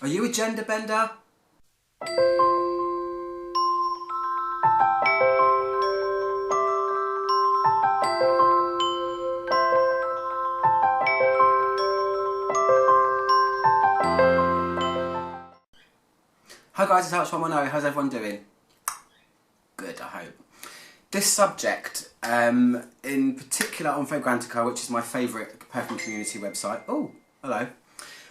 Are you a gender bender? Hi guys, it's Alex110. How's everyone doing? Good, I hope. This subject, in particular on Fragrantica, which is my favourite perfume community website. Oh, hello.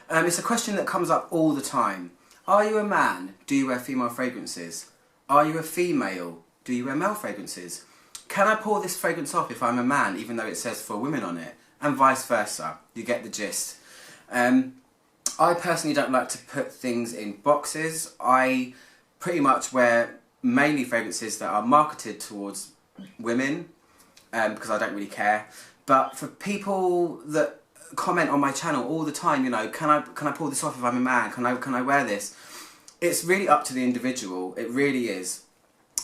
It's a question that comes up all the time. Are you a man? Do you wear female fragrances? Are you a female? Do you wear male fragrances? Can I pull this fragrance off if I'm a man, even though it says for women on it? And vice versa. You get the gist. I personally don't like to put things in boxes. I pretty much wear mainly fragrances that are marketed towards women because I don't really care. But for people that comment on my channel all the time, you know, can I pull this off if I'm a man? Can I wear this? It's really up to the individual. It really is.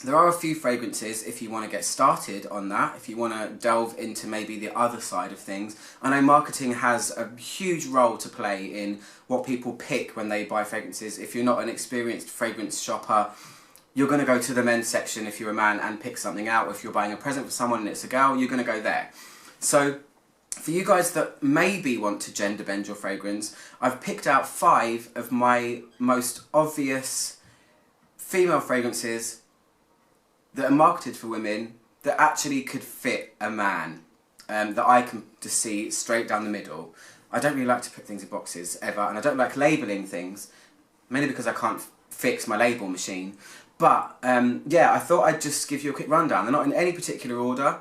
There are a few fragrances if you want to get started on that, if you want to delve into maybe the other side of things. I know marketing has a huge role to play in what people pick when they buy fragrances. If you're not an experienced fragrance shopper, you're going to go to the men's section if you're a man and pick something out. If you're buying a present for someone and it's a girl, you're going to go there. So for you guys that maybe want to gender bend your fragrance, I've picked out 5 of my most obvious female fragrances that are marketed for women that actually could fit a man, that I can just see straight down the middle. I don't really like to put things in boxes ever, and I don't like labelling things, mainly because I can't fix my label machine. But yeah, I thought I'd just give you a quick rundown. They're not in any particular order,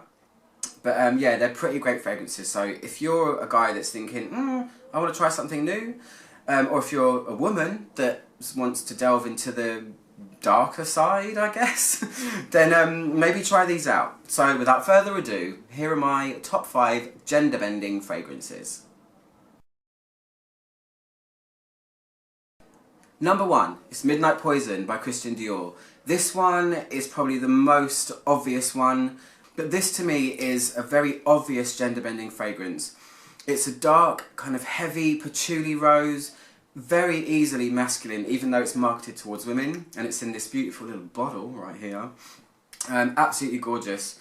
but yeah, they're pretty great fragrances. So if you're a guy that's thinking, I want to try something new, or if you're a woman that wants to delve into the darker side, I guess, then maybe try these out. So without further ado, here are my top 5 gender bending fragrances. Number 1 is Midnight Poison by Christian Dior. This one is probably the most obvious one, but this to me is a very obvious gender bending fragrance. It's a dark, kind of heavy patchouli rose, very easily masculine, even though it's marketed towards women, and it's in this beautiful little bottle right here. Absolutely gorgeous.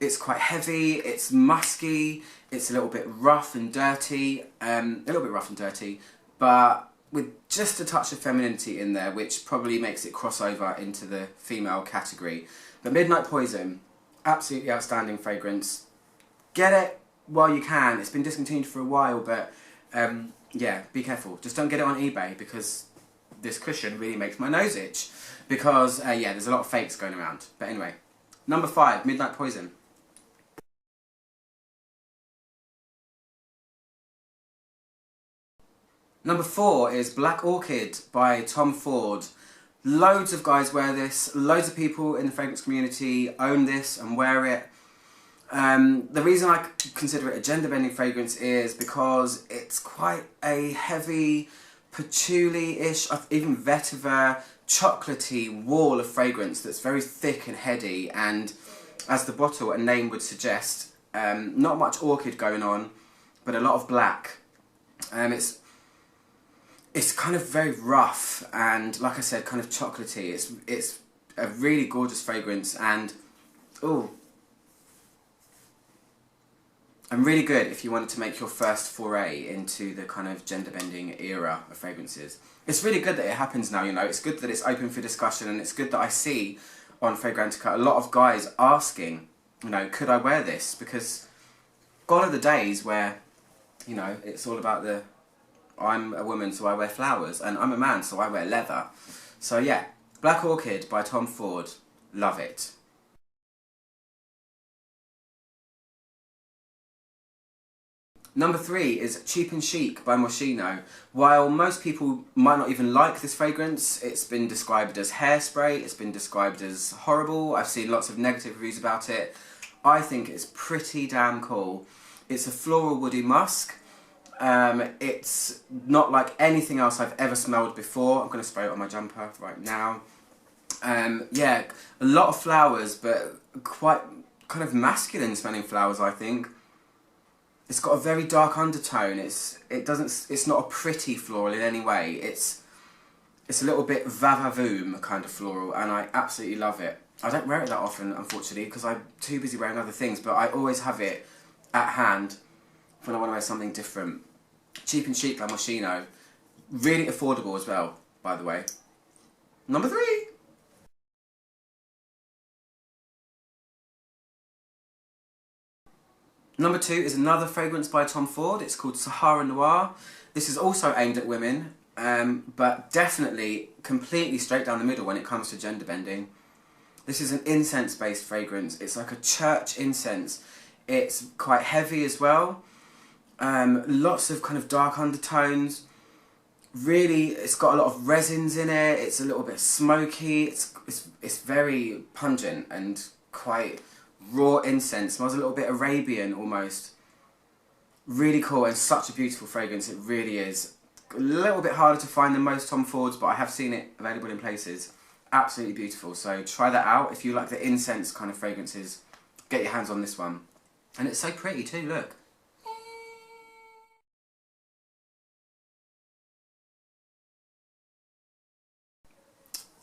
It's quite heavy, it's musky, it's a little bit rough and dirty, but with just a touch of femininity in there, which probably makes it cross over into the female category. But Midnight Poison, absolutely outstanding fragrance. Get it while you can. It's been discontinued for a while, but yeah, be careful. Just don't get it on eBay, because this cushion really makes my nose itch. Because, yeah, there's a lot of fakes going around. But anyway, number 5, Midnight Poison. Number 4 is Black Orchid by Tom Ford. Loads of guys wear this. Loads of people in the fragrance community own this and wear it. The reason I consider it a gender bending fragrance is because it's quite a heavy, patchouli-ish, even vetiver, chocolatey wall of fragrance that's very thick and heady, and as the bottle and name would suggest, not much orchid going on, but a lot of black. It's kind of very rough and, like I said, kind of chocolatey. It's a really gorgeous fragrance, and ooh, and really good if you wanted to make your first foray into the kind of gender bending era of fragrances. It's really good that it happens now, you know. It's good that it's open for discussion, and it's good that I see on Fragrantica a lot of guys asking, you know, could I wear this? Because gone are the days where, you know, it's all about the I'm a woman so I wear flowers, and I'm a man so I wear leather. So yeah, Black Orchid by Tom Ford. Love it. Number 3 is Cheap and Chic by Moschino. While most people might not even like this fragrance, it's been described as hairspray, it's been described as horrible, I've seen lots of negative reviews about it. I think it's pretty damn cool. It's a floral woody musk. It's not like anything else I've ever smelled before. I'm going to spray it on my jumper right now. Yeah, a lot of flowers, but quite kind of masculine smelling flowers, I think. It's got a very dark undertone. It's not a pretty floral in any way. It's It's a little bit va-va-voom kind of floral, and I absolutely love it. I don't wear it that often, unfortunately, because I'm too busy wearing other things, but I always have it at hand when I want to wear something different. Cheap and Chic La Moschino. Really affordable as well, by the way. Number 3. Number 2 is another fragrance by Tom Ford. It's called Sahara Noir. This is also aimed at women, but definitely completely straight down the middle when it comes to gender bending. This is an incense-based fragrance. It's like a church incense. It's quite heavy as well. Lots of kind of dark undertones. Really, it's got a lot of resins in it. It's a little bit smoky. It's very pungent and quite raw incense. Smells a little bit Arabian almost. Really cool and such a beautiful fragrance. It really is. A little bit harder to find than most Tom Fords, but I have seen it available in places. Absolutely beautiful. So try that out. If you like the incense kind of fragrances, get your hands on this one. And it's so pretty too, look.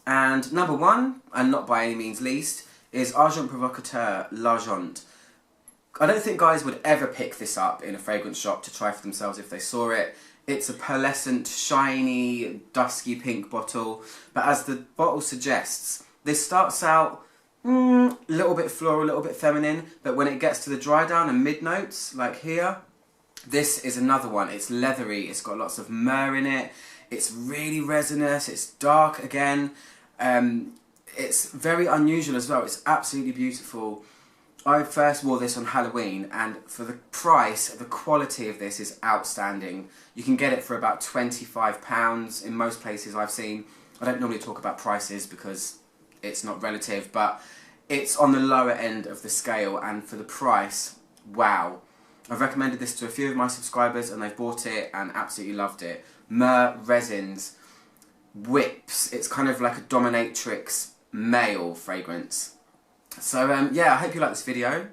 And number 1, and not by any means least, is Argent Provocateur L'Argent. I don't think guys would ever pick this up in a fragrance shop to try for themselves if they saw it. It's a pearlescent, shiny, dusky pink bottle, but as the bottle suggests, this starts out a little bit floral, a little bit feminine, but when it gets to the dry down and mid notes, like here, this is another one. It's leathery, it's got lots of myrrh in it, it's really resinous, it's dark again, it's very unusual as well. It's absolutely beautiful. I first wore this on Halloween, and for the price, the quality of this is outstanding. You can get it for about £25 in most places I've seen. I don't normally talk about prices because it's not relative, but it's on the lower end of the scale, and for the price, wow. I've recommended this to a few of my subscribers and they've bought it and absolutely loved it. Myrrh, resins, whips. It's kind of like a dominatrix male fragrance. So yeah, I hope you like this video.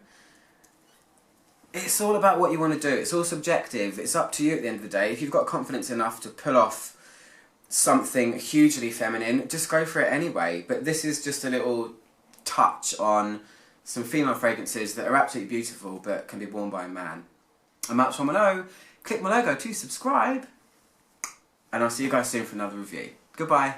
It's all about what you want to do. It's all subjective. It's up to you at the end of the day. If you've got confidence enough to pull off something hugely feminine, just go for it anyway. But this is just a little touch on some female fragrances that are absolutely beautiful but can be worn by a man. I'm Matt Romano. Click my logo to subscribe. And I'll see you guys soon for another review. Goodbye.